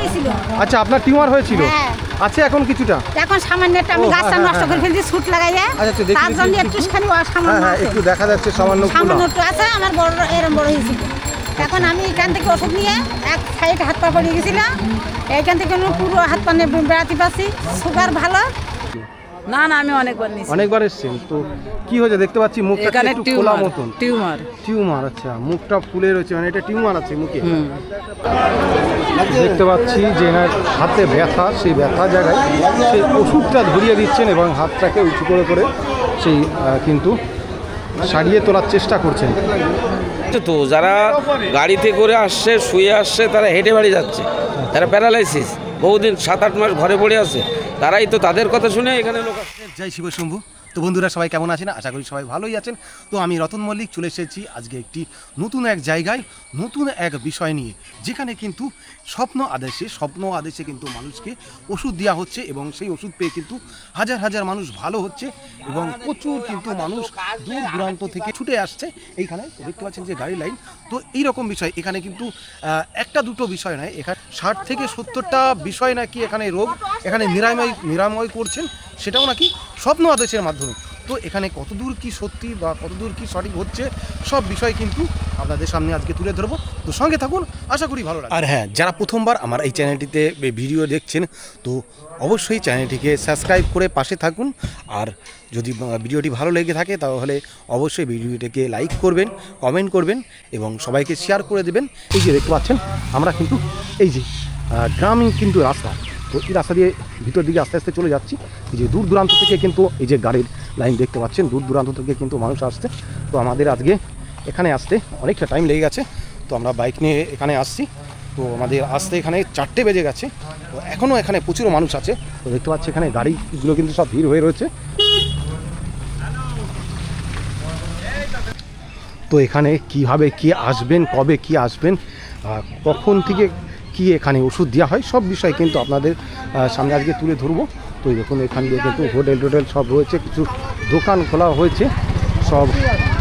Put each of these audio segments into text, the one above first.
হয়েছিল। আচ্ছা আপনার টিউমার হয়েছিল? আছে এখন কিছুটা? এখন সামান্য একটা আমি গাছটা নষ্ট করে ফেলছি সুট লাগাইয়া। আচ্ছা দেখি তার জন্য একটুখানি সামান্য আছে। একটু দেখা যাচ্ছে সামান্য একটু আছে, আমার বড় এরকম বড় হয়েছিল। এখন আমি এখান থেকে ওষুধ নিয়ে এক সাইড হাত পা পড়ে গেছিলাম, এইখান থেকে পুরো হাত পা নিয়ে বেড়াতে পারছি। সুগার ভালো না না, আমি অনেকবার এসেছেন। তো কি হয়েছে দেখতে পাচ্ছি মুখটা একটু খোলা মতন। টিউমার আচ্ছা, মুখটা ফুলে রয়েছে, মানে এটা টিউমার আছে মুখে। দেখতে পাচ্ছি যে এনার হাতে ব্যথা, সেই ব্যথা জায়গায় সেই ওষুধটা ধরিয়ে দিচ্ছেন এবং হাতটাকে উঁচু করে করে সেই কিন্তু সারিয়ে তোলার চেষ্টা করছেন। তো যারা গাড়িতে করে আসছে, শুয়ে আসছে, তারা হেঁটে বাড়ি যাচ্ছে, তারা প্যারালাইসিস, বহুদিন 7-8 মাস ঘরে পড়ে আছে, তারাই তো তাদের কথা শুনে এখানে লোক আসছে। জয় শিব শম্ভু। তো বন্ধুরা সবাই কেমন আছেন? আশা করি সবাই ভালোই আছেন। তো আমি রতন মল্লিক চলে এসেছি আজকে একটি নতুন এক জায়গায়, নতুন এক বিষয় নিয়ে, যেখানে কিন্তু স্বপ্ন আদেশে কিন্তু মানুষকে ওষুধ দেওয়া হচ্ছে এবং সেই ওষুধ পেয়ে কিন্তু হাজার হাজার মানুষ ভালো হচ্ছে এবং প্রচুর কিন্তু মানুষ দূর দূরান্ত থেকে ছুটে আসছে এইখানে। দেখতে পাচ্ছেন যে গাড়ি লাইন। তো এইরকম বিষয় এখানে কিন্তু একটা দুটো বিষয় নয়, এখানে 60 থেকে 70টা বিষয় নাকি এখানে রোগ এখানে নিরাময় করছেন, সেটাও নাকি স্বপ্ন আদেশের মাধ্যমে। তো এখানে কতদূর কি সত্যি বা কতদূর কি সঠিক হচ্ছে সব বিষয় কিন্তু আপনাদের সামনে আজকে তুলে ধরবো। তো সঙ্গে থাকুন, আশা করি ভালো লাগবে। আর হ্যাঁ, যারা প্রথমবার আমার এই চ্যানেলটিতে ভিডিও দেখছেন তো অবশ্যই চ্যানেলটিকে সাবস্ক্রাইব করে পাশে থাকুন। আর যদি ভিডিওটি ভালো লেগে থাকে তাহলে অবশ্যই ভিডিওটিকে লাইক করবেন, কমেন্ট করবেন এবং সবাইকে শেয়ার করে দেবেন। এই যে দেখতে পাচ্ছেন আমরা কিন্তু এই যে গ্রামীণ কিন্তু রাস্তা, তো এই রাস্তা দিয়ে ভিতর দিকে আস্তে আস্তে চলে যাচ্ছি। এই যে দূর দূরান্ত থেকে কিন্তু এই যে গাড়ির লাইন দেখতে পাচ্ছেন, দূর দূরান্ত থেকে কিন্তু মানুষ আসছে। তো আমাদের আজকে এখানে আসতে অনেকটা টাইম লেগে গেছে, তো আমরা বাইক নিয়ে এখানে আসছি। তো আমাদের আসতে এখানে 4টে বেজে গেছে। তো এখনও এখানে প্রচুর মানুষ আছে। তো দেখতে পাচ্ছি এখানে গাড়িগুলো কিন্তু সব ভিড় হয়ে রয়েছে। তো এখানে কীভাবে কি আসবেন, কবে কি আসবেন, কখন থেকে কি এখানে ওষুধ দেওয়া হয় সব বিষয় কিন্তু আপনাদের সামনে আজকে তুলে ধরবো। তো দেখুন এখান দিয়ে কিন্তু হোটেল সব রয়েছে, কিছু দোকান খোলা হয়েছে সব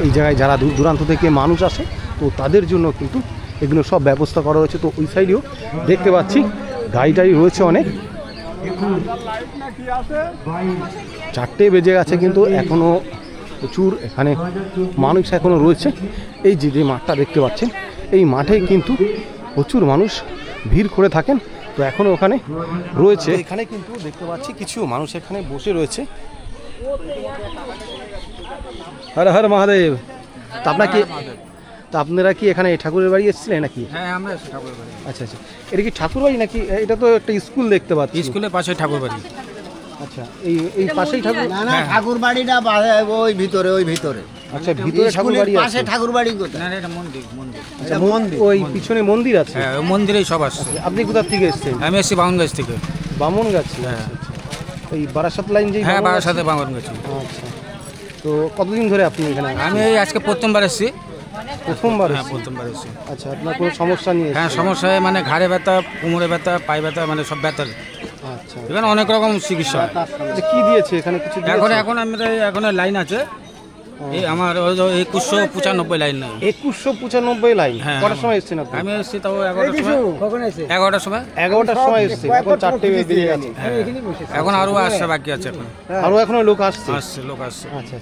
এই জায়গায়। যারা দূর দূরান্ত থেকে মানুষ আসে তো তাদের জন্য কিন্তু এগুলো সব ব্যবস্থা করা হয়েছে। তো ওই সাইডেও দেখতে পাচ্ছি গাড়ি রয়েছে অনেক। 4টে বেজে গেছে কিন্তু এখনও প্রচুর এখানে মানুষ এখনও রয়েছে। এই যে মাঠটা দেখতে পাচ্ছেন, এই মাঠে কিন্তু প্রচুর মানুষ ভিড় করে থাকেন। তো এখনও ওখানে রয়েছে। এখানে কিন্তু দেখতে পাচ্ছি কিছু মানুষ এখানে বসে রয়েছে। হর হর মহাদেব। তা আপনারা কি এখানে ঠাকুরের বাড়ি এসেছিলেন নাকি? হ্যাঁ, আমরা এসেছি ঠাকুরের বাড়ি। আচ্ছা, এটা কি ঠাকুর বাড়ি নাকি? এটা তো একটা স্কুল দেখতে পাচ্ছি। স্কুলের পাশে ঠাকুর বাড়ি। আচ্ছা, এই পাশেই ঠাকুর? না, ঠাকুর বাড়িটা ওই ভিতরে। আচ্ছা, ভিতরে ঠাকুর বাড়ি আছে? পাশে ঠাকুর বাড়ি কোথায়? না, এটা মন্দির। আচ্ছা, ওই পিছনে মন্দির আছে? হ্যাঁ, ওই মন্দিরেই সব আসছে। আপনি কোথা থেকে এসেছেন? আমি এসেছি বামনগাছ থেকে। বামনগাছ? হ্যাঁ, এই বারাসাত লাইন যে? হ্যাঁ, বারাসাতে বামনগাছ। আচ্ছা, তো কতদিন ধরে আপনি এখানে? আমি আজকে প্রথমবার এসেছি। প্রথমবার? হ্যাঁ, প্রথমবার এসেছি। আচ্ছা, আপনার কোনো সমস্যা নিয়ে? হ্যাঁ, সমস্যা মানে ঘাড়ে ব্যথা, কোমরে ব্যথা, পায়ে ব্যথা, মানে সব ব্যথা। আচ্ছা, এখানে অনেক রকম চিকিৎসা। কি দিয়েছে এখানে? কিছু এখন লাইন আছে। এই আমার 2195 লাইন নাই। 2195 লাইন? হ্যাঁ। কটার সময় এসেছেন আপনি? আমি এসেছি তাও 11টার সময়। কখন এসেছে? 11টার সময়। 11টার সময় এসেছে, এখন 4টে বেজে গেছে। এখন আরো আসছে, বাকি আছে এখন। আরো এখনো লোক আসছে? লোক আসছে। আচ্ছা,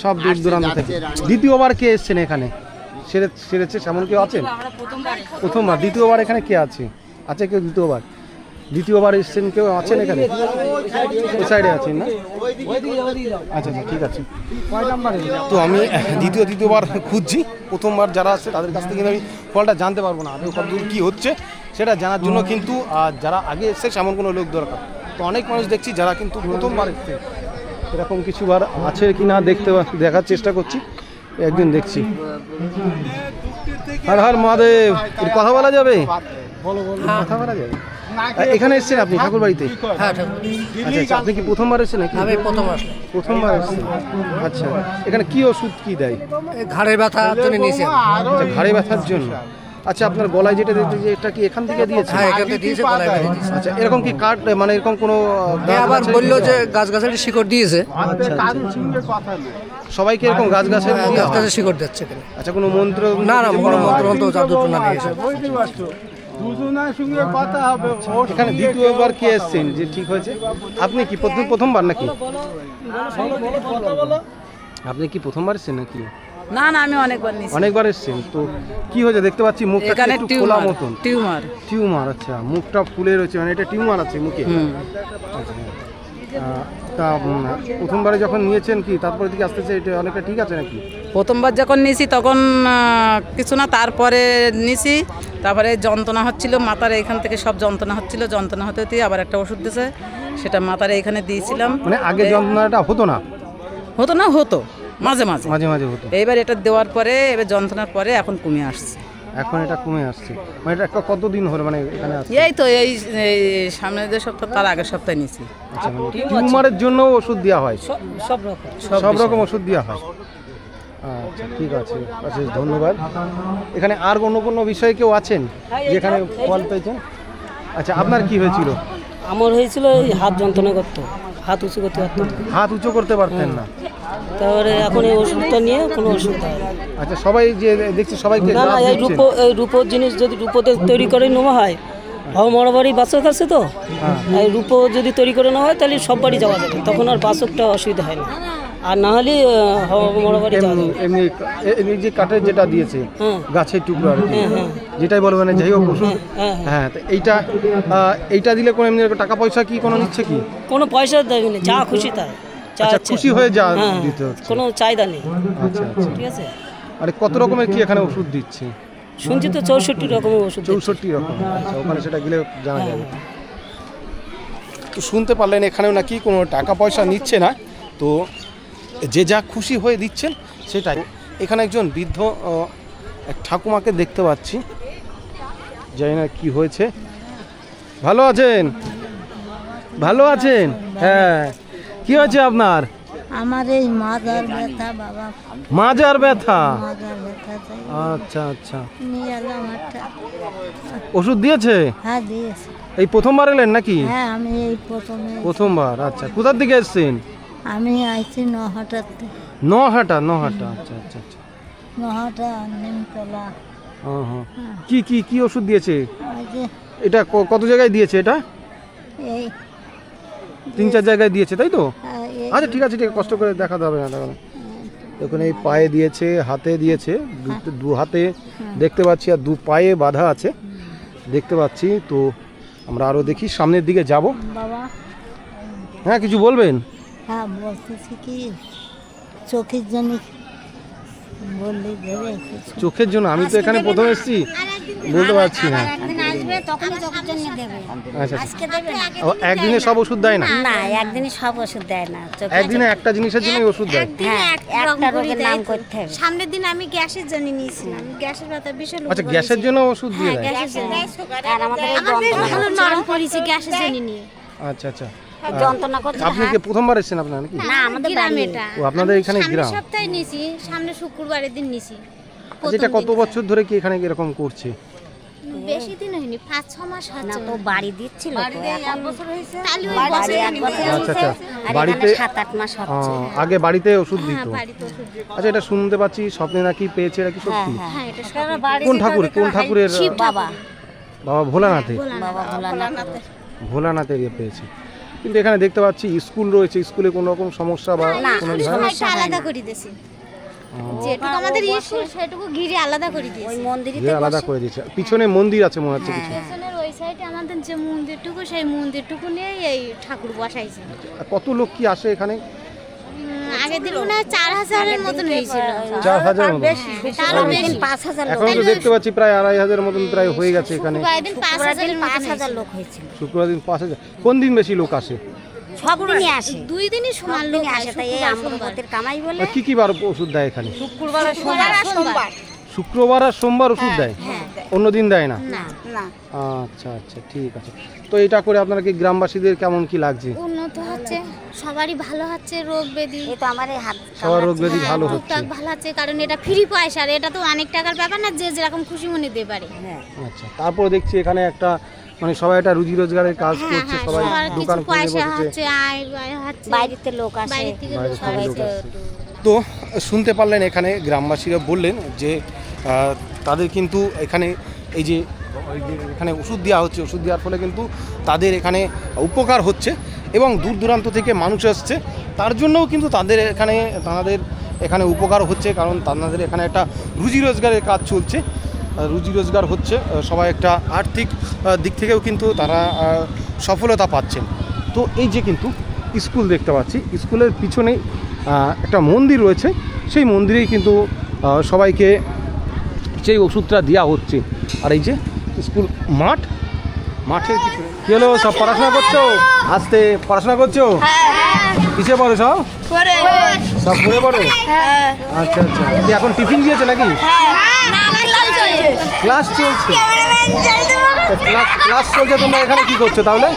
সব দূর দূরান্ত থেকে। দ্বিতীয়বার কে এসছেন এখানে? সেরেছে সেমন কেউ আছেন? প্রথমবার। দ্বিতীয়বার এখানে কে আছে? কেউ দ্বিতীয়বার এসছেন কেউ আছেন এখানে? ওই সাইডে আছেন না? আচ্ছা, ঠিক আছে। তো আমি দ্বিতীয়বার খুঁজছি। প্রথমবার যারা আছে তাদের কাছ থেকে আমি ফলটা জানতে পারবো না, আদৌ কতদূর কী হচ্ছে সেটা জানার জন্য কিন্তু যারা আগে এসছে সেমন কোনো লোক দরকার। তো অনেক মানুষ দেখছি যারা কিন্তু প্রথমবার এসছে, এরকম কিছুবার আছে কি না দেখার চেষ্টা করছি। একদিন দেখছি। হর হর মহাদেব। কথা বলা যাবে? কথা বলা যাবে? এখানে এসেছেন আপনি ঠাকুর বাড়িতে? হ্যাঁ। আচ্ছা, আপনি কি প্রথমবার এসেছেন নাকি? আমি প্রথমবার এসেছেন। আচ্ছা, এখানে কি ওষুধ কি দেয়? ঘাড়ের ব্যথার জন্য নিয়েছেন। আচ্ছা, ঘাড়ে ব্যথার জন্য। আচ্ছা, আপনার গলায় যেটা দিয়েছে যে এটা কি এখান থেকে দিয়েছে? হ্যাঁ, এখান থেকে দিয়েছে, গলায় দিয়েছে। আচ্ছা, এরকম কি কাট মানে এরকম কোনো? আবার বললো যে গাছের শিকড় দিয়েছে। সবাইকে এরকম গাছের শিকড় দিচ্ছে? আচ্ছা, কোনো মন্ত্র? না, কোনো মন্ত্র জাদু না দিয়েছে। এখানে দ্বিতীয়বার কি এসছেন যে ঠিক হয়েছে? আপনি কি প্রথমবার নাকি? আপনি কি প্রথমবার এসছেন নাকি? না না, আমি অনেকবার নিয়েছি। অনেকবার এসছেন তো কি হয়েছে? দেখতে পাচ্ছি মুখটা এখানে একটু খোলা মতন। টিউমার। আচ্ছা, মুখটা ফুলে রয়েছে, মানে এটা টিউমার আছে মুখে। আচ্ছা, তা প্রথমবারে যখন নিয়েছেন কি তারপরে দিকে আসতেছে এটা অনেকটা ঠিক আছে নাকি? প্রথমবার যখন নিয়েছি তখন কিছু না, তারপরে নিয়েছি, তারপরে যন্ত্রণা হচ্ছিল মাথার এখান থেকে, সব যন্ত্রণা হচ্ছিল, যন্ত্রণা হতে হতে আবার একটা ওষুধ দিয়েছে, সেটা মাথার এখানে দিয়েছিলাম। মানে আগে যন্ত্রণাটা হতো না? হতো মাঝে মাঝে হতো। এইবার এটা দেওয়ার পরে, এবার যন্ত্রণার পরে এখন কমে আসছে। এখন এটা কমে আসছে, মানে এটা কতদিন হলো মানে এখানে আসছে? এই তো এই সামনে যে সপ্তাহ, তার আগের সপ্তাহে নিয়েছি। আচ্ছা, মানে টিউমারের জন্য ওষুধ দেওয়া হয়? সব রকম ওষুধ দেওয়া হয়। আচ্ছা, ঠিক আছে, অশেষ ধন্যবাদ। এখানে আর কোনো বিষয়ে কেউ আছেন যেখানে ফল পেয়েছেন? আচ্ছা, আপনার কি হয়েছিল? আমার হয়েছিল এই হাত যন্ত্রণা করতো, হাত উঁচু করতে পারতাম, হাত উঁচু করতে পারতেন না। তারপরে এখন এই ওষুধটা নিয়ে কোনো অসুবিধা হয় না। আচ্ছা, সবাই যে দেখছি সবাইকে না না, এই রূপোর জিনিস যদি রূপোতে তৈরি করে নেওয়া হয়, আমার বাড়ি বাসক আছে তো, এই রূপো যদি তৈরি করে নেওয়া হয় তাহলে সব বাড়ি যাওয়া যাবে, তখন আর বাসকটা অসুবিধা হয় না। আর না হলে আমার বাড়ি যাওয়া যাবে। এমনি যে কাঠের যেটা দিয়েছে, গাছের টুকরো আর কি, যেটাই বলবো মানে যাই হোক ওষুধ। হ্যাঁ, তো এইটা দিলে কোনো এমনি টাকা পয়সা কি কোনো নিচ্ছে কি? কোনো পয়সা দেবে না, যা খুশি তাই। আচ্ছা, খুশি হয়ে যা দিতে হচ্ছে, কোনো চাহিদা নেই। আচ্ছা, ঠিক আছে। আরে কত রকমের কি এখানে ওষুধ দিচ্ছে? শুনছি তো 64 রকমের ওষুধ। 64 রকম। আচ্ছা, ওখানে সেটা গেলে জানা যাবে। তো শুনতে পারলেন এখানেও নাকি কোনো টাকা পয়সা নিচ্ছে না, তো যে যা খুশি হয়ে দিচ্ছেন সেটাই। এখানে একজন বৃদ্ধ এক ঠাকুমাকে দেখতে পাচ্ছি, জানি না কি হয়েছে। ভালো আছেন? হ্যাঁ, কি হয়েছে আপনার? আমার এই মাজার ব্যথা বাবা, মাজার ব্যথা। চাই। আচ্ছা, নিয়ে এলাম একটা। ওষুধ দিয়েছে? হ্যাঁ, দিয়েছে। এই প্রথমবার এলেন নাকি? হ্যাঁ, আমি এই প্রথমবার। আচ্ছা, কোথার দিকে এসেছেন? আমি আইছি নহাটাতে। নহাটা। আচ্ছা, নহাটা নিমতলা। কি ওষুধ দিয়েছে? ওই যে এটা কত জায়গায় দিয়েছে? এটা এই 3-4 জায়গায় দিয়েছে, তাই তো? এই আচ্ছা, ঠিক আছে, কষ্ট করে দেখাতে হবে না। দেখুন, এই পায়ে দিয়েছে, হাতে দিয়েছে, দু হাতে দেখতে পাচ্ছি, আর 2 পায়ে বাঁধা আছে দেখতে পাচ্ছি। তো আমরা আরও দেখি, সামনের দিকে যাব। বাবা, হ্যাঁ, কিছু বলবেন? হ্যাঁ, বলতেছি কি চোখের জন্য বললে দেবে? চোখের জন্য? আমি তো এখানে প্রথম এসেছি, বলতে পারছি না। আচ্ছা, একদিনে সব ওষুধ দেয় না? না, একদিনে সব ওষুধ দেয় না, একদিনে একটা জিনিসের জন্য ওষুধ দেয়। একটা রোগের নাম করতে হবে। সামনের দিন আমি গ্যাসের জন্য নিয়েছিলাম, গ্যাসের ব্যথা বিশাল। আচ্ছা, গ্যাসের জন্য ওষুধ দিয়ে দেয়? আর আমাদের এই আমার বেশ ভালো নরম পড়েছে গ্যাসের জন্য নিয়ে। আচ্ছা, যন্ত্রণা করছে। আপনি কি প্রথমবার এসেছেন আপনার নাকি? না, আমাদের গ্রাম এটা। ও, আপনাদের এখানে গ্রাম। সামনের সপ্তাহে নিয়েছি, সামনে শুক্রবারের দিন নিয়েছি। আচ্ছা, এটা কত বছর ধরে কি এখানে এরকম করছে? বেশি দিন হয়নি, 5-6 মাস না হচ্ছে। তো বাড়ি দিচ্ছিল তো, এখন বছর হয়েছে, তাহলে ওই বাড়ি বছর 1 বছর আচ্ছা, আর বাড়িতে 7-8 মাস হচ্ছে। আগে বাড়িতে ওষুধ দিত? হ্যাঁ, বাড়িতে ওষুধ দিত। আচ্ছা, এটা শুনতে পাচ্ছি স্বপ্নে নাকি পেয়েছে, এটা কি সত্যি? হ্যাঁ, এটা কোন ঠাকুরের? বাবা ভোলানাথে। বাবা ভোলানাথ। ভোলানাথের পেয়েছে। কিন্তু এখানে দেখতে পাচ্ছি স্কুল রয়েছে, স্কুলে কোনো রকম সমস্যা বা কোনো সময়টা আলাদা করে দিয়েছি, যেটুকু আমাদের স্কুল সেটুকু ঘিরে আলাদা করে দিয়েছি। ওই মন্দিরে আলাদা করে দিয়েছে। পিছনে মন্দির আছে মনে হচ্ছে কিছু। পেছনের ওই সাইডে আমাদের যে মন্দিরটুকু, সেই মন্দিরটুকু নিয়ে এই ঠাকুর বসাইছে। কত লোক কি আসে এখানে? আগের দিন মনে হয় 4000-এর মতন হয়েছিল। 4000 মতো? তারও বেশি। 5000 লোক। এখন তো দেখতে পাচ্ছি প্রায় 2500 মতন প্রায় হয়ে গেছে এখানে। শুক্রবার দিন 5000 লোক হয়েছিল। শুক্রবার দিন 5000। কোন দিন বেশি লোক আসে? সব দিনই আসে, 2 দিনই সমান লোক আসে। তাই এই আমরপতের কামাই বলে কি বার ওষুধ দেয় এখানে? শুক্রবার আর সোমবার। শুক্রবার আর সোমবার ওষুধ দেয়, অন্য দিন দেয় না? না। আচ্ছা, ঠিক আছে। তো এটা করে আপনারা কি গ্রামবাসীদের কেমন কি লাগছে? উন্নত হচ্ছে, সবারই ভালো হচ্ছে, রোগ ব্যাধি এই তো আমার এই হাত সবার রোগ ব্যাধি ভালো হচ্ছে। টুকটাক ভালো হচ্ছে, কারণ এটা ফ্রি পয়সা, আর এটা তো অনেক টাকার ব্যাপার না, যে যেরকম খুশি মনে দিতে পারে। আচ্ছা, তারপর দেখছি এখানে একটা মানে সবাই একটা রুজি রোজগারের কাজ করছে, সবাই দোকান খুলে পয়সা বসেছে, হচ্ছে, আয় হচ্ছে, বাইরেতে লোক আসে, বাইরে থেকে লোক সবাই তো তো শুনতে পারলেন এখানে গ্রামবাসীরা বললেন যে তাদের কিন্তু এখানে এই যে এখানে ওষুধ দেওয়া হচ্ছে, ওষুধ দেওয়ার ফলে কিন্তু তাদের এখানে উপকার হচ্ছে এবং দূর দূরান্ত থেকে মানুষ আসছে, তার জন্যও কিন্তু তাদের এখানে উপকার হচ্ছে, কারণ তাদের এখানে একটা রুজি রোজগারের কাজ চলছে, রুজি রোজগার হচ্ছে, সবাই একটা আর্থিক দিক থেকেও কিন্তু তারা সফলতা পাচ্ছেন। তো এই যে কিন্তু স্কুল দেখতে পাচ্ছি, স্কুলের পিছনেই একটা মন্দির রয়েছে, সেই মন্দিরেই কিন্তু সবাইকে সেই ওষুধটা দেওয়া হচ্ছে। আর এই যে স্কুল মাঠের পিছনে কি হলো, সব পড়াশোনা করছো? আস্তে পড়াশোনা করছো? কিসে পড়ো সব? সব পড়ে পড়ো? আচ্ছা আচ্ছা, এখন টিফিন দিয়েছে নাকি? ক্লাস চলছে? ক্লাস চলছে, তোমরা এখানে কি করছো তাহলে?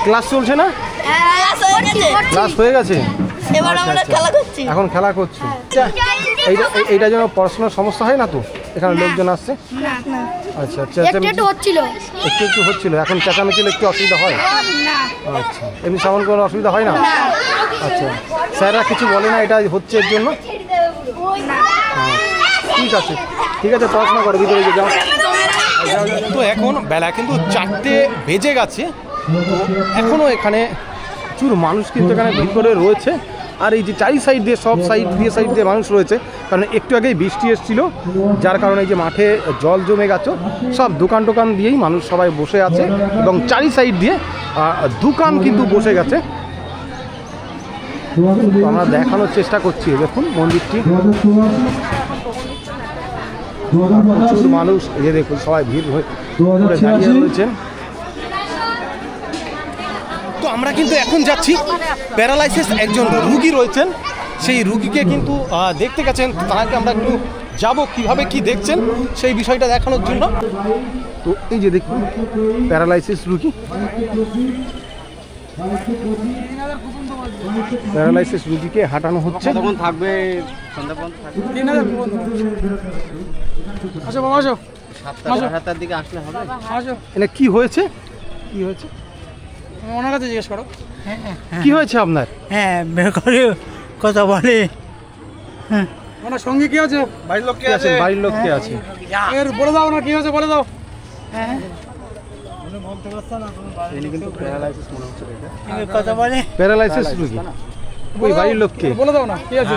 ক্লাস চলছে না? ক্লাস হয়ে গেছে, এখন খেলা করছো। এইটা যেন পড়াশোনার সমস্যা হয় না তো? এখানে লোকজন আসছে? আচ্ছা আচ্ছা, একটু হচ্ছিল, এখন চেঁচামেচিল একটু অসুবিধা হয়? আচ্ছা, এমনি সেমন কোনো অসুবিধা হয় না? আচ্ছা, স্যাররা কিছু বলে না এটা হচ্ছে এর জন্য? ঠিক আছে ঠিক আছে, পড়াশোনা করো, ভিতরে যাও। তো এখন বেলা কিন্তু 4টে বেজে গেছে, তো এখনও এখানে প্রচুর মানুষ কিন্তু এখানে ভিতরে রয়েছে। আর এই যে চারি সাইড দিয়ে, সব সাইড দিয়ে মানুষ রয়েছে, কারণ একটু আগেই বৃষ্টি এসেছিল, যার কারণে যে মাঠে জল জমে গেছে, সব দোকান দিয়েই মানুষ সবাই বসে আছে এবং চারি সাইড দিয়ে দোকান কিন্তু বসে গেছে। আমরা দেখানোর চেষ্টা করছি, দেখুন মন্দিরটি, প্রচুর মানুষ, এই যে দেখুন সবাই ভিড় হয়ে দাঁড়িয়ে রয়েছেন। তো আমরা কিন্তু এখন যাচ্ছি, প্যারালাইসিস একজন রুগী রয়েছেন, সেই রুগীকে কিন্তু দেখতে গেছেন, তাকে আমরা একটু যাবো কীভাবে কি দেখছেন সেই বিষয়টা দেখানোর জন্য। তো এই যে দেখুন প্যারালাইসিস রুগী, প্যারালাইসিস রুগীকে হাঁটানো হচ্ছে। তখন থাকবে সন্ধ্যা দিকে আসলে হবে। এটা কি হয়েছে? ওনার কাছে জিজ্ঞেস করো। কি হয়েছে আপনার? হ্যাঁ, বের করে কথা বলে। ওনার সঙ্গে কি আছে? বাড়ির লোক কে আছে? বাড়ির লোক কে আছে? এর বলে দাও না কি হয়েছে, বলে দাও। হ্যাঁ, কথা বলে। প্যারালাইসিস রুগী, ওই বাড়ির লোককে বলে দাও না কি আছে।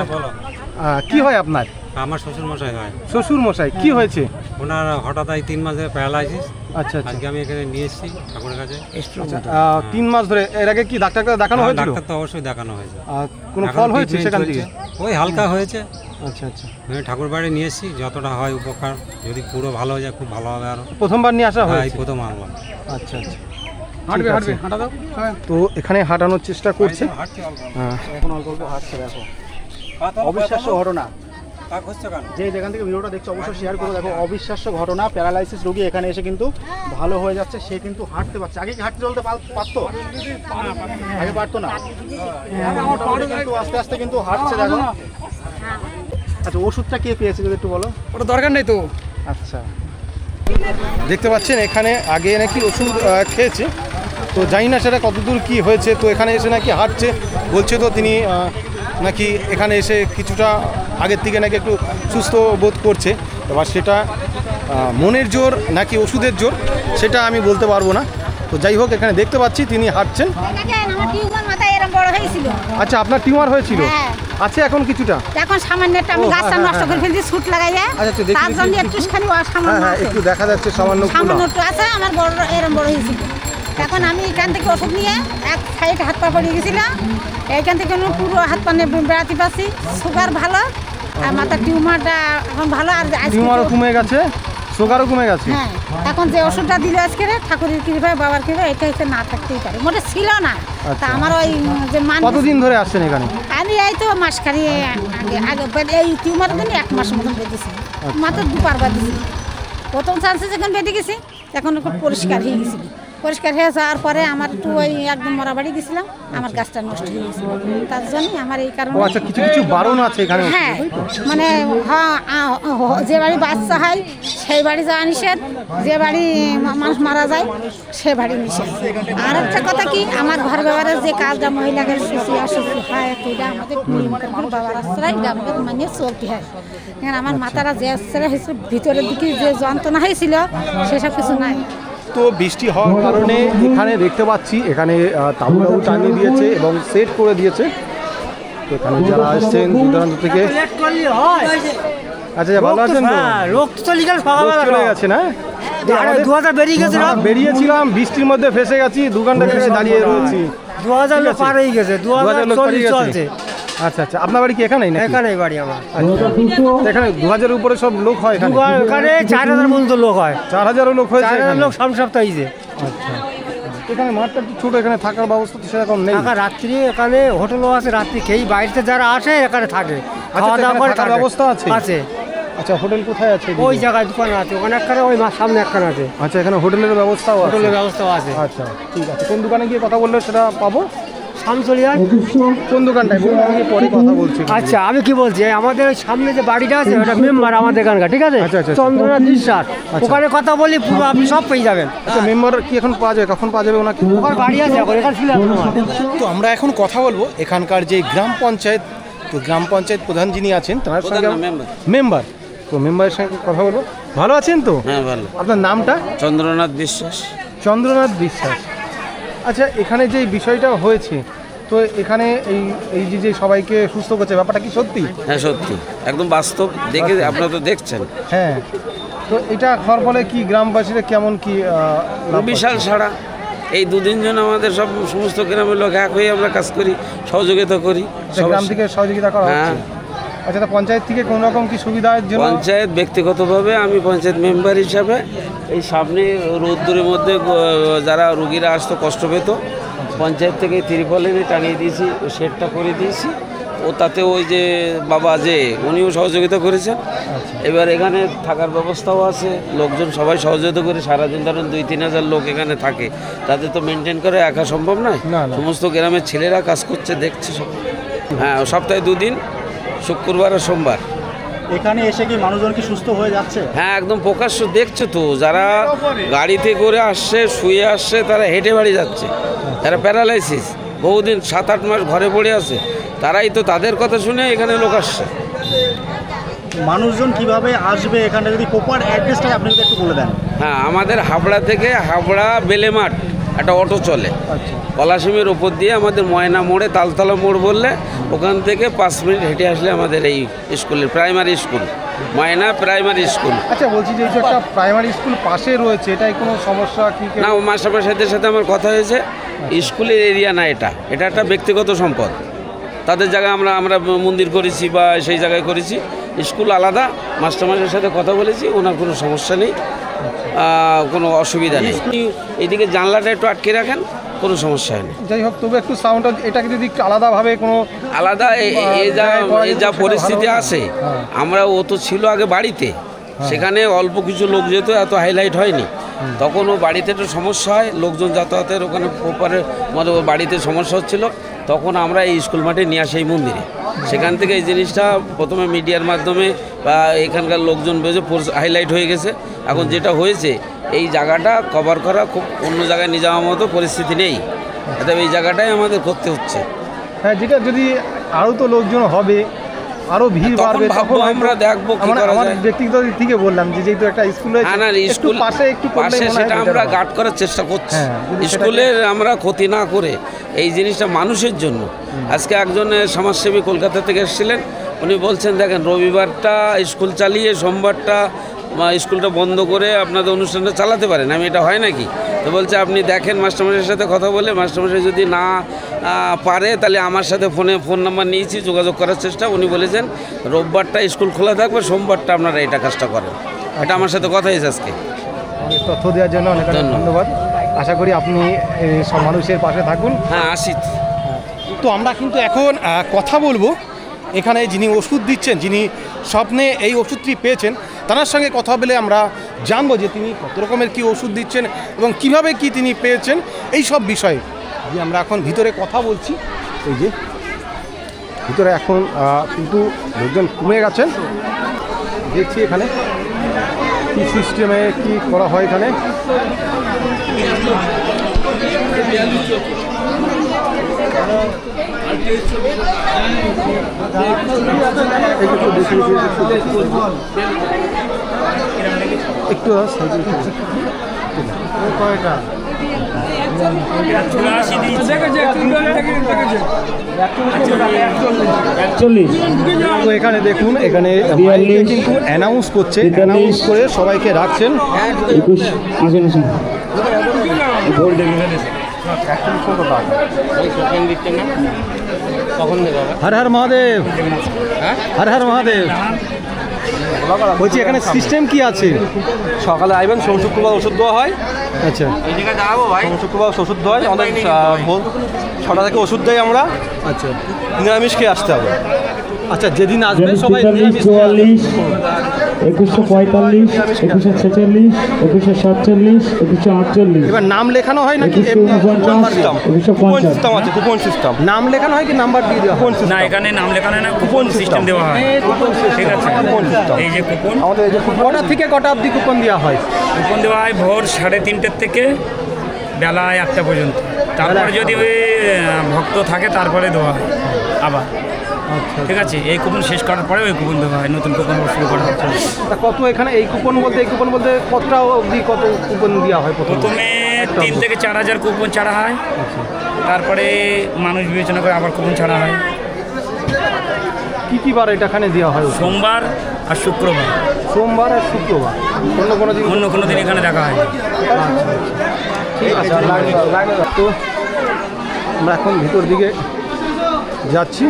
কি হয় আপনার? আমার শ্বশুর মশাই হয়। শ্বশুর মশাই, কি হয়েছে ওনার? হঠাৎ 3 মাসের প্যারালাইসিস। আচ্ছা আচ্ছা, আজকে আমি এখানে নিয়ে এসেছি ঠাকুরের কাছে। 3 মাস ধরে। এর আগে কি ডাক্তারকে দেখানো হয়েছিল? ডাক্তার তো অবশ্যই দেখানো হয়েছে। কোনো ফল হয়েছে সেখান থেকে? ওই হালকা হয়েছে। আচ্ছা আচ্ছা, আমি ঠাকুর বাড়ি নিয়ে এসেছি, যতটা হয় উপকার, যদি পুরো ভালো হয়ে যায় খুব ভালো হবে। আরো প্রথমবার নিয়ে আসা হয়েছে? প্রথম আনলাম। আচ্ছা আচ্ছা, হাঁটা দাও। তো এখানে হাঁটানোর চেষ্টা করছে, এখন অল্প অল্প হাঁটছে। দেখো অবিশ্বাস্য ঘটনা, যে যেখান থেকে ভিডিওটা দেখছো অবশ্যই শেয়ার করে দেখো। অবিশ্বাস্য ঘটনা, প্যারালাইসিস রোগী এখানে এসে কিন্তু ভালো হয়ে যাচ্ছে, সে কিন্তু হাঁটতে পারছে। আগে কি হাঁটতে চলতে পারতো? আগে পারতো না, কিন্তু আস্তে আস্তে কিন্তু হাঁটছে। দেখো, আচ্ছা ওষুধটা কে পেয়েছে যদি একটু বলো? ওটা দরকার নেই তো। আচ্ছা, দেখতে পাচ্ছেন এখানে আগে নাকি ওষুধ খেয়েছে, তো জানি না সেটা কতদূর কি হয়েছে। তো এখানে এসে নাকি হাঁটছে বলছে, তো তিনি নাকি এখানে এসে কিছুটা আগের থেকে নাকি একটু সুস্থ বোধ করছে। এবার সেটা মনের জোর নাকি ওষুধের জোর সেটা আমি বলতে পারবো না। তো যাই হোক, এখানে দেখতে পাচ্ছি তিনি হাঁটছেন। আচ্ছা, আপনার টিউমার হয়েছিল? আছে এখন কিছুটা, এখন সামান্য একটা আমি গাছটা নষ্ট করে ফেলছি, সুট লাগাইয়া। আচ্ছা, তার জন্য একটুখানি সামান্য একটু দেখা যাচ্ছে, সামান্য একটু আছে। আমার বড় এরম বড় হয়েছিল, এখন আমি এখান থেকে ওষুধ নিয়ে এক সাইড হাত পা পড়ে গেছিলাম, এইখান থেকে পুরো হাত পা নিয়ে বেড়াতে পারছি। সুগার ভালো, আর মাথার টিউমারটা এখন ভালো। আর টিউমারও কমে গেছে, সুগারও কমে গেছে। হ্যাঁ, এখন যে ওষুধটা দিল আজকে ঠাকুরের কৃপায়, বাবার কৃপায়, এটা হচ্ছে না থাকতেই পারে, মোটে ছিল না। তা আমার ওই যে কতদিন ধরে আসছেন এখানে? আমি এই তো মাসখানি আগে এই টিউমারের জন্য 1 মাস মতন বেঁধেছি, মাত্র 2 বার বেঁধেছি। প্রথম চান্সে যখন বেঁধে গেছি এখন খুব পরিষ্কার হয়ে গেছিল, পরিষ্কার হয়ে যাওয়ার পরে আমার একটু ওই একদম মরা বাড়ি গেছিলাম, আমার গাছটা নষ্ট হয়ে গেছিল, তার জন্যই আমার এই কারণে। ও আচ্ছা, কিছু কিছু বারণ আছে এখানে। হ্যাঁ, মানে যে বাড়ি বাচ্চা হয় সেই বাড়ি যাওয়া নিষেধ, যে বাড়ি মানুষ মারা যায় সে বাড়ি নিষেধ। আর একটা কথা কি, আমার ঘর ব্যবহারের যে কাজটা মহিলাদের সুশি অসুস্থ হয় এটা আমাদের নিয়ম করে বাবার আশ্রয় এটা আমাদের মানে চলতে হয়। এখানে আমার মাথাটা যে আশ্রয় হয়েছিল ভিতরের দিকে যে যন্ত্রণা হয়েছিল সেসব কিছু নাই। তো বৃষ্টি হওয়ার কারণে এখানে দেখতে পাচ্ছি এখানে তাঁবু টাঙিয়ে দিয়েছে এবং সেট করে দিয়েছে। তো এখানে যারা আসছেন দূর দূরান্ত থেকে। আচ্ছা, ভালো আছেন তো? লোক তো চলে গেল, চলে গেছে না? বেরিয়েছিলাম, বৃষ্টির মধ্যে ফেসে গেছি, 2 ঘন্টা দাঁড়িয়ে রয়েছি। 2000 লোক পার হয়ে গেছে, 2040 চলছে। আচ্ছা আচ্ছা, আপনার বাড়ি কি এখানেই না? এখানেই বাড়ি আমার। এখানে 2000 উপরে সব লোক হয় এখানে? এখানে 4000 পর্যন্ত লোক হয়। 4000 লোক হয়েছে? 4000 লোক সপ্তাহে। আচ্ছা, এখানে মাঠটা একটু ছোট, এখানে থাকার ব্যবস্থা তো সেরকম নেই। রাত্রি এখানে হোটেলও আছে, রাত্রি খেয়ে বাড়িতে যারা আসে এখানে থাকে, খাওয়া দাওয়া করে থাকার ব্যবস্থা আছে? আছে। আচ্ছা, হোটেল কোথায় আছে? ওই জায়গায় দোকান আছে, ওখানে একখানে, ওই সামনে একখানে আছে। আচ্ছা, এখানে হোটেলের ব্যবস্থাও আছে? হোটেলের ব্যবস্থাও আছে। আচ্ছা, ঠিক আছে। কোন দোকানে গিয়ে কথা বললে সেটা পাবো? শামসুলিয়া। কোন দোকানটায় আমি পরে কথা বলছি। আচ্ছা, আমি কি বলছি, আমাদের সামনে যে বাড়িটা আছে ওটা মেম্বার আমাদের এখানকার, ঠিক আছে? চন্দ্রনাথ বিশ্বাস, ওখানে কথা বলি পুরো আপনি সব পেয়ে যাবেন। আচ্ছা, মেম্বার কি এখন পাওয়া যাবে? কখন পাওয়া যাবে ওনাকে? ওখানে বাড়ি আছে এখন, এখানে ছিল। তো আমরা এখন কথা বলবো এখানকার যে গ্রাম পঞ্চায়েত, তো গ্রাম পঞ্চায়েত প্রধান যিনি আছেন তার সঙ্গে। মেম্বার, তো মেম্বারের সঙ্গে কথা বলবো। ভালো আছেন তো? হ্যাঁ, ভালো। আপনার নামটা? চন্দ্রনাথ বিশ্বাস। চন্দ্রনাথ বিশ্বাস। আচ্ছা, এখানে যে বিষয়টা হয়েছে, তো এখানে এই যে সবাইকে সুস্থ করছে, ব্যাপারটা কি সত্যি? হ্যাঁ, সত্যি, একদম বাস্তব, দেখে আপনারা তো দেখছেন। হ্যাঁ, তো এটা হওয়ার ফলে কি গ্রামবাসীরা কেমন কি? বিশাল সাড়া। এই 2 দিন জন্য আমাদের সমস্ত গ্রামের লোক এক হয়ে আমরা কাজ করি, সহযোগিতা করি। গ্রাম থেকে সহযোগিতা করা হচ্ছে? আচ্ছা, তা পঞ্চায়েত থেকে কোনো রকম কি সুবিধার জন্য? পঞ্চায়েত ব্যক্তিগতভাবে আমি পঞ্চায়েত মেম্বার হিসাবে এই সামনে রোদ্দুরের মধ্যে যারা রুগীরা আসতো কষ্ট পেত, পঞ্চায়েত থেকে তিরপল এনে টাঙিয়ে দিয়েছি, শেডটা করে দিয়েছি। ও তাতে ওই যে বাবা যে উনিও সহযোগিতা করেছেন। এবার এখানে থাকার ব্যবস্থাও আছে, লোকজন সবাই সহযোগিতা করে। সারাদিন ধরুন 2-3 হাজার লোক এখানে থাকে, তাদের তো মেনটেন করে একা সম্ভব নয়। সমস্ত গ্রামের ছেলেরা কাজ করছে, দেখছে সব। হ্যাঁ, সপ্তাহে 2 দিন, শুক্রবার আর সোমবার। এখানে এসে কি মানুষজন কি সুস্থ হয়ে যাচ্ছে? হ্যাঁ, একদম প্রকাশ্য দেখছো তো, যারা গাড়িতে করে আসছে, শুয়ে আসছে, তারা হেঁটে বাড়ি যাচ্ছে, তারা প্যারালাইসিস, বহুদিন 7-8 মাস ঘরে পড়ে আছে, তারাই তো, তাদের কথা শুনে এখানে লোক আসছে। মানুষজন কিভাবে আসবে এখানে, যদি প্রপার অ্যাড্রেসটা আপনি যদি একটু বলে দেন। হ্যাঁ, আমাদের হাবড়া থেকে হাবড়া বেলেমাঠ একটা অটো চলে, পলাশিমের ওপর দিয়ে আমাদের ময়না মোড়ে, তালতলা মোড় বললে, ওখান থেকে 5 মিনিট হেঁটে আসলে আমাদের এই স্কুলের প্রাইমারি স্কুল, ময়না প্রাইমারি স্কুল। আচ্ছা, বলছি যে একটা প্রাইমারি স্কুল পাশে রয়েছে, এটাই কোনো সমস্যা কি? না, মাস্টারমশাইদের সাথে আমার কথা হয়েছে, স্কুলের এরিয়া না, এটা একটা ব্যক্তিগত সম্পদ। তাদের জায়গায় আমরা মন্দির করেছি বা সেই জায়গায় করেছি, স্কুল আলাদা। মাস্টারমশাইয়ের সাথে কথা বলেছি, ওনার কোনো সমস্যা নেই, কোনো অসুবিধা নেই। এইদিকে জানলাটা একটু আটকে রাখেন, কোনো সমস্যা হয়নি। যাই হোক, তবে একটু সাউন্ডটা এটাকে যদি একটু আলাদাভাবে কোনো আলাদা, এই যা পরিস্থিতি আছে, আমরা ও তো ছিল আগে বাড়িতে, সেখানে অল্প কিছু লোক যেত, এত হাইলাইট হয়নি। তখন ও বাড়িতে একটু সমস্যা হয়, লোকজন যাতায়াতের ওখানে প্রপারের মতো বাড়িতে সমস্যা হচ্ছিল, তখন আমরা এই স্কুল মাঠে নিয়ে আসি এই মন্দিরে। সেখান থেকে এই জিনিসটা প্রথমে মিডিয়ার মাধ্যমে বা এখানকার লোকজন বেজে হাইলাইট হয়ে গেছে। এখন যেটা হয়েছে, এই জায়গাটা কভার করা খুব অন্য জায়গায় নিয়ে যাওয়ার মতো পরিস্থিতি নেই, অর্থাৎ এই জায়গাটাই আমাদের করতে হচ্ছে। হ্যাঁ, যেটা যদি আরও তো লোকজন হবে, আরও ভিড় বাড়বে, তখন আমরা দেখবো কি করা যায়। ব্যক্তিগত দিক থেকে বললাম যে যেহেতু একটা স্কুল হয়েছে, স্কুল পাশে সেটা আমরা গার্ড করার চেষ্টা করছি। স্কুলের আমরা ক্ষতি না করে এই জিনিসটা মানুষের জন্য। আজকে একজন সমাজসেবী কলকাতা থেকে এসেছিলেন, উনি বলছেন দেখেন রবিবারটা স্কুল চালিয়ে সোমবারটা স্কুলটা বন্ধ করে আপনাদের অনুষ্ঠানটা চালাতে পারেন, আমি এটা হয় নাকি? তো বলছে আপনি দেখেন মাস্টারমশাইয়ের সাথে কথা বলে, মাস্টারমশাই যদি না পারে তাহলে আমার সাথে ফোন নাম্বার নিয়েছি, যোগাযোগ করার চেষ্টা। উনি বলেছেন রোববারটা স্কুল খোলা থাকবে, সোমবারটা আপনারা এটা কাজটা করেন। এটা আমার সাথে কথা হয়েছে আজকে। তথ্য দেওয়ার জন্য অনেক ধন্যবাদ। আশা করি আপনি সব মানুষের পাশে থাকুন। হ্যাঁ, আসি। তো আমরা কিন্তু এখন কথা বলবো এখানে যিনি ওষুধ দিচ্ছেন, যিনি স্বপ্নে এই ওষুধটি পেয়েছেন, তার সঙ্গে কথা বলে আমরা জানবো যে তিনি কত রকমের কী ওষুধ দিচ্ছেন এবং কিভাবে কি তিনি পেয়েছেন এই সব বিষয়ে যে আমরা এখন ভিতরে কথা বলছি। এই যে ভিতরে এখন কিন্তু লোকজন কমে গেছেন, দেখছি এখানে কী সিস্টেমে কি করা হয় এখানে। একটু কয়টা তো এখানে দেখুন, এখানে কিন্তু অ্যানাউন্স করছে, অ্যানাউন্স করে সবাইকে রাখছেন। হর হর মহাদেব, হর হর মহাদেব। বলছি এখানে সিস্টেম কি আছে? সকালে আসবেন, সোম শুক্রবার ওষুধ দেওয়া হয়। আচ্ছা, সোম শুক্রবার ওষুধ দেওয়া হয়, আমাদের ভোর 6টা থেকে ওষুধ দেয় আমরা। আচ্ছা, নিরামিষ খেয়ে আসতে হবে। আচ্ছা, যেদিন আসবেন সবাই 44, 2145, 2146, 2147, 2148। এবার নাম লেখানো হয় নাকি কুপন সিস্টেম আছে? কুপন সিস্টেম নাম লেখানো হয় কি নাম্বার দিয়ে দেওয়া হয়? না, এখানে নাম লেখানো হয় না, কুপন সিস্টেম দেওয়া হয়। ঠিক আছে, এই যে কুপন, আমাদের এই যে কটা থেকে কটা অবধি কুপন দেওয়া হয়? কুপন দেওয়া হয় ভোর 3:30 থেকে বেলা 1টা পর্যন্ত। তারপরে যদি ওই ভক্ত থাকে তারপরে দেওয়া হয় আবার। ঠিক আছে, এই কুপন শেষ করার পরে ওই কুপন দেওয়া হয়, নতুন কুপন শুরু করা হচ্ছে। কত এখানে এই কুপন বলতে কতটা অবধি কত কুপন দেওয়া হয়? প্রথমে 3 থেকে 4 হাজার কুপন ছাড়া হয়, তারপরে মানুষ বিবেচনা করে আবার কুপন ছাড়া হয়। কি কি বার এখানে দেওয়া হয়? সোমবার আর শুক্রবার। সোমবার আর শুক্রবার, অন্য কোনো দিন এখানে দেখা হয়। ঠিক আছে, তো আমরা এখন ভিতর দিকে যাচ্ছি।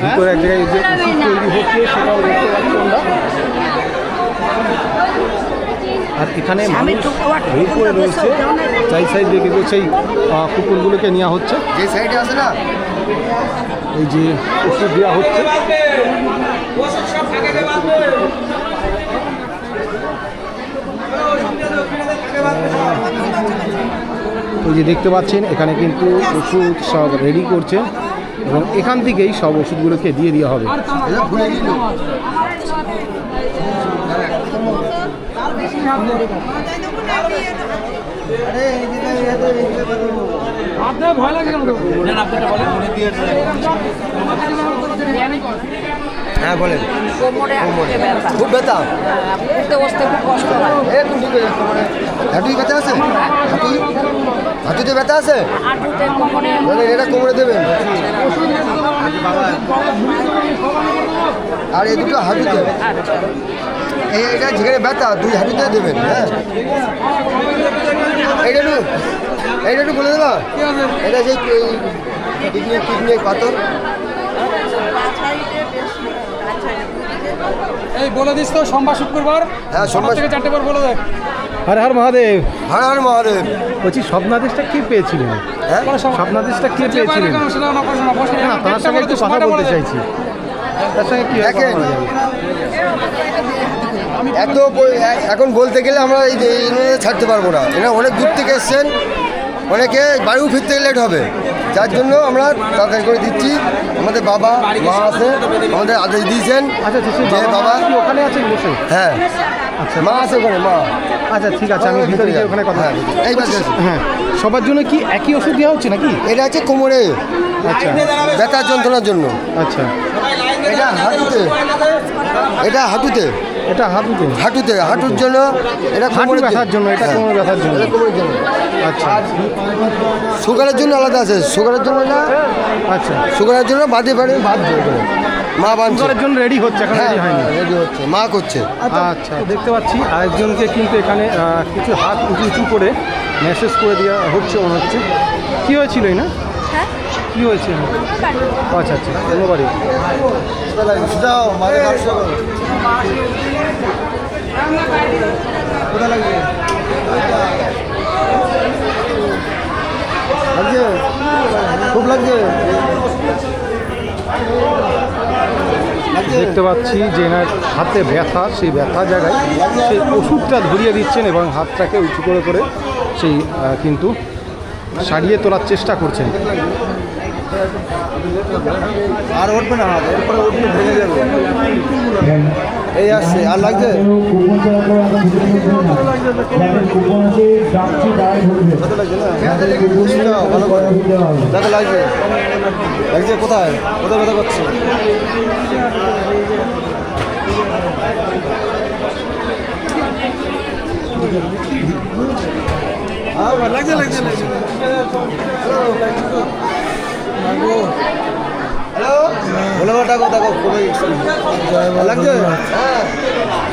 ভিতরে এক জায়গায় যে ওষুধ তৈরি হচ্ছে সেটাও দেখতে পাচ্ছি আমরা। আর এখানে মানুষ ভিড় করে রয়েছে, চাই সাইড দেখে সেই কুকুরগুলোকে নেওয়া হচ্ছে। যে সাইডে আছে না, এই যে ওষুধ দেওয়া হচ্ছে। ওই যে দেখতে পাচ্ছেন এখানে কিন্তু ওষুধ সব রেডি করছে এবং এখান থেকেই সব ওষুধগুলোকে দিয়ে দেওয়া হবে। ভয় লাগে হ্যাঁ বলেন। খুব ব্যথা, হাঁটুই ব্যথা আছে? হাঁটুতে ব্যথা আছে? এটা কোমরে দেবেন, আর এই দুটো হাঁটুতে, এটা যেখানে ব্যথা 2 হাঁটুতে দেবেন। হ্যাঁ, এইটা একটু বলে দেবা। এটা সেই কিডনি পাথর। এই বলে দিস তো, সোমবার শুক্রবার। হ্যাঁ, সোমবার থেকে 4টে পর বলে দেখ। হর হর মহাদেব। হর হর মহাদেব। বলছি স্বপ্নাদেশটা কে পেয়েছিলেন? হ্যাঁ, স্বপ্নাদেশটা কে পেয়েছিলেন? না, তার সঙ্গে একটু কথা বলতে চাইছি। তার সঙ্গে কি দেখেন, এত এখন বলতে গেলে আমরা এই ছাড়তে পারবো না। এরা অনেক দূর থেকে এসছেন, অনেকে বাড়িও ফিরতে লেট হবে, যার জন্য আমরা তাড়াতাড়ি করে দিচ্ছি। আমাদের বাবা মা আছে, আমাদের আদেশ দিয়েছেন। আচ্ছা, যে বাবা ওখানে আছেন বসে? হ্যাঁ, আচ্ছা, মা আছে ওখানে, মা। আচ্ছা, ঠিক আছে, আমি ভিতরে গিয়ে ওখানে কথা। এই পাশে। হ্যাঁ, সবার জন্য কি একই ওষুধ দেওয়া হচ্ছে নাকি? এটা হচ্ছে কোমরে, আচ্ছা, ব্যথার যন্ত্রণার জন্য। আচ্ছা, এটা হাঁটুতে, এটা হাঁটুতে, এটা হাঁটুতে, হাঁটুতে, হাঁটুর জন্য। এটা হাঁটু ব্যথার জন্য, এটা কোমর ব্যথার জন্য। কোমরের জন্য। আচ্ছা, সুগারের জন্য আলাদা আছে, সুগারের জন্য না। আচ্ছা, সুগারের জন্য বাদে পারে, বাদ দিয়ে করে মা বাঁধছে। সুগারের জন্য রেডি হচ্ছে, এখন রেডি হয়নি। রেডি হচ্ছে, মা করছে। আচ্ছা, দেখতে পাচ্ছি আরেকজনকে কিন্তু এখানে কিছু হাত উঁচু উঁচু করে মেসেজ করে দেওয়া হচ্ছে মনে হচ্ছে। কী হয়েছিল না? কী হয়েছিল? আচ্ছা আচ্ছা, ধন্যবাদ। কোথায় লাগবে? খুব লাগছে। দেখতে পাচ্ছি যে এনার হাতে ব্যথা, সেই ব্যথা জায়গায় সেই ওষুধটা ধরিয়ে দিচ্ছেন এবং হাতটাকে উঁচু করে করে সেই কিন্তু সারিয়ে তোলার চেষ্টা করছেন। আর উঠবে না, এরপরে উঠলে ভেঙে যাবে। এই আসছে, আর লাগছে ভালো করে দেখো, লাগছে লাগছে কোথায় কোথায় ব্যথা করছে? লাগছে লাগছে লাগছে। হ্যালো, বলে দেখো দেখো কমে লাগছে,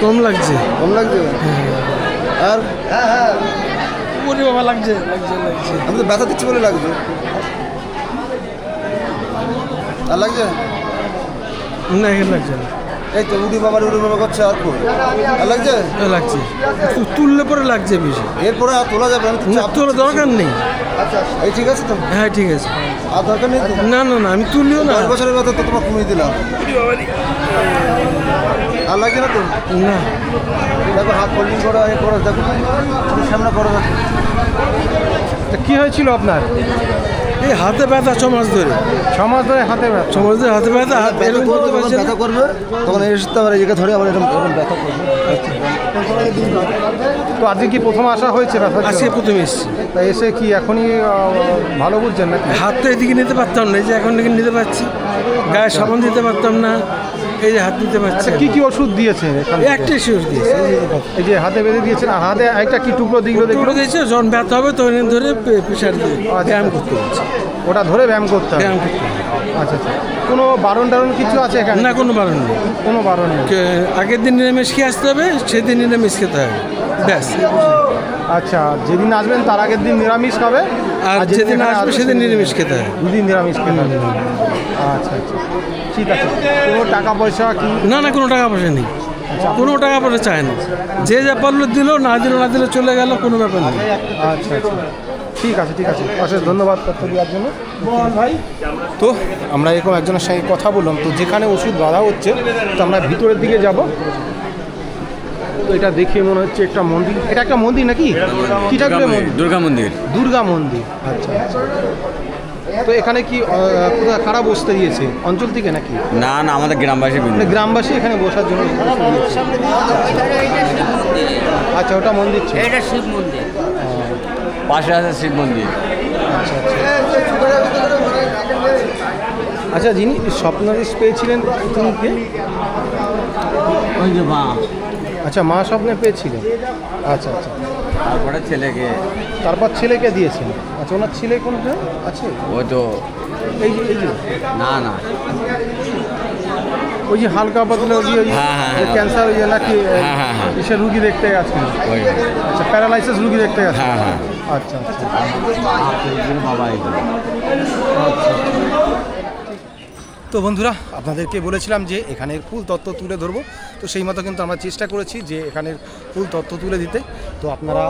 কম লাগছে, কম লাগছে। আর হ্যাঁ হ্যাঁ বাবা লাগছে লাগছে লাগছে, আমি তো ব্যথা দিচ্ছি বলে লাগছে। আর লাগছে না, এখানে লাগছে না। এই তো উড়ি বাবার করছে, আর কই আর লাগছে? লাগছে, তুললে পরে লাগছে বেশি, এরপরে আর তোলা যাবে না, তোলা দরকার নেই। আচ্ছা এই ঠিক আছে তো? হ্যাঁ ঠিক আছে, আর দরকার নেই। না না না, আমি তুললিও না, 10 বছরের ব্যথা তো তোমার কমিয়ে দিলাম। আর লাগছে না তো? না, দেখো হাত ফোল্ডিং করো, এ করো, দেখো সামনে করো। কি হয়েছিল আপনার? এই হাতে ব্যথা 6 মাস ধরে, 6 মাস ধরে হাতে ব্যথা, 6 মাস ধরে হাতে ব্যথা। হাত এরকম করতে পারছে, ব্যথা করবে তখন এসে আবার এই জায়গা ধরে আবার এরকম ব্যথা করবে। তো আজকে কি প্রথম আসা হয়েছে? আজকে প্রথম এসেছি। তা এসে কি এখনই ভালো বুঝছেন নাকি? হাতটা এদিকে নিতে পারতাম না, এই যে এখন নাকি নিতে পারছি। গায়ে সাবান দিতে পারতাম না, এই যে হাত দিতে পারছি। কি কি ওষুধ দিয়েছে? একটাই ওষুধ দিয়েছে, এই যে হাতে বেঁধে দিয়েছেন। আর হাতে একটা কি টুকরো টুকরো দিয়েছে, যখন ব্যথা হবে তখন ধরে প্রেশার দিয়ে ব্যায়াম করতে হচ্ছে। ওটা ধরে ব্যায়াম করতে হবে? ব্যায়াম করতে হবে। আচ্ছা আচ্ছা, কোনো বারণ টারণ কিছু আছে এখানে? না, কোনো বারণ নেই, কোনো বারণ নেই। আগের দিন নিরামিষ খেয়ে আসতে হবে, সেদিন নিরামিষ খেতে হবে, ব্যাস। আচ্ছা, যেদিন আসবেন তার আগের দিন নিরামিষ খাবে, আর যেদিন আসবে সেদিন নিরামিষ খেতে হবে, দুদিন নিরামিষ খেতে হবে। আচ্ছা আচ্ছা, ঠিক আছে। কোনো টাকা পয়সা কি? না না, কোনো টাকা পয়সা নেই, কোনো টাকা পয়সা চায় না। যে যা পারলো দিল, না দিল না দিলে চলে গেল, কোনো ব্যাপার নেই। আচ্ছা আচ্ছা, ঠিক আছে ঠিক আছে, অশেষ ধন্যবাদ তথ্য দেওয়ার জন্য ভাই। তো আমরা এরকম একজনের সঙ্গে কথা বললাম, তো যেখানে ওষুধ বাঁধা হচ্ছে, তো আমরা ভিতরের দিকে যাব। তো এটা দেখে মনে হচ্ছে একটা মন্দির, এটা একটা মন্দির নাকি? কি ঠাকুরের মন্দির? দুর্গা মন্দির। দুর্গা মন্দির, আচ্ছা আচ্ছা। তো এখানে কি কারা বসতে দিয়েছে, অঞ্চল থেকে নাকি? না না, আমাদের গ্রামবাসী। গ্রামবাসী এখানে বসার জন্য। আচ্ছা, ওটা মন্দির ছিল, এটা শিব মন্দির, পাশে আছে শিব মন্দির। আচ্ছা আচ্ছা আচ্ছা, যিনি স্বপ্নাদেশ পেয়েছিলেন তিনি কে? ওই যে মা। আচ্ছা, মা স্বপ্নে পেয়েছিলেন। আচ্ছা আচ্ছা, তারপরে ছেলেকে, তারপর ছেলেকে দিয়েছেন। আচ্ছা, ওনার ছেলে কোনটা আছে? ওই তো এই যে, এই যে না না, ওই যে হালকা পাতলা ক্যান্সার, ওই যে নাকি এসে রুগী দেখতে গেছেন? আচ্ছা, প্যারালাইসিস রুগী দেখতে গেছেন। আচ্ছা আচ্ছা, বাবা। তো বন্ধুরা, আপনাদেরকে বলেছিলাম যে এখানের ফুল তত্ত্ব তুলে ধরবো, তো সেই মতো কিন্তু আমরা চেষ্টা করেছি যে এখানের ফুল তত্ত্ব তুলে দিতে। তো আপনারা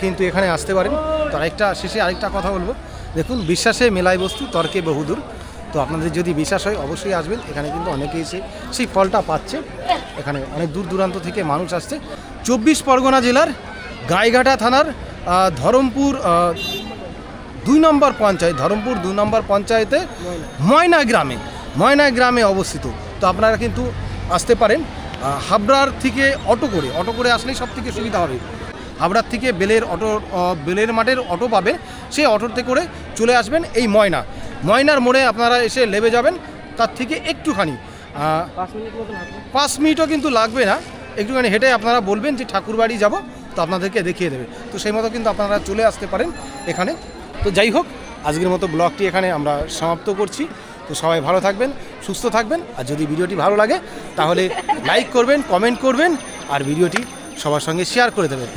কিন্তু এখানে আসতে পারেন। তো শেষে আরেকটা কথা বলবো, দেখুন, বিশ্বাসে মেলায় বস্তু, তর্কে বহুদূর। তো আপনাদের যদি বিশ্বাস হয় অবশ্যই আসবেন, এখানে কিন্তু অনেকে এসে সেই ফলটা পাচ্ছে। এখানে অনেক দূর দূরান্ত থেকে মানুষ আসছে। 24 পরগনা জেলার গাইঘাটা থানার ধরমপুর 2 নম্বর পঞ্চায়েত, ধরমপুর 2 নম্বর পঞ্চায়েতে ময়না গ্রামে অবস্থিত। তো আপনারা কিন্তু আসতে পারেন। হাবড়ার থেকে অটো করে আসলেই সব থেকে সুবিধা হবে। হাবড়ার থেকে বেলের মাঠের অটো পাবেন, সেই অটোতে করে চলে আসবেন এই ময়নার মোড়ে আপনারা এসে নেমে যাবেন। তার থেকে একটুখানি 5 মিনিটও কিন্তু লাগবে না, একটুখানি হেঁটে আপনারা বলবেন যে ঠাকুরবাড়ি যাব, তো আপনাদেরকে দেখিয়ে দেবে। তো সেই মতো কিন্তু আপনারা চলে আসতে পারেন এখানে। তো যাই হোক, আজকের মতো ব্লগটি এখানে আমরা সমাপ্ত করছি। তো সবাই ভালো থাকবেন, সুস্থ থাকবেন। আর যদি ভিডিওটি ভালো লাগে তাহলে লাইক করবেন, কমেন্ট করবেন, আর ভিডিওটি সবার সঙ্গে শেয়ার করে দেবেন।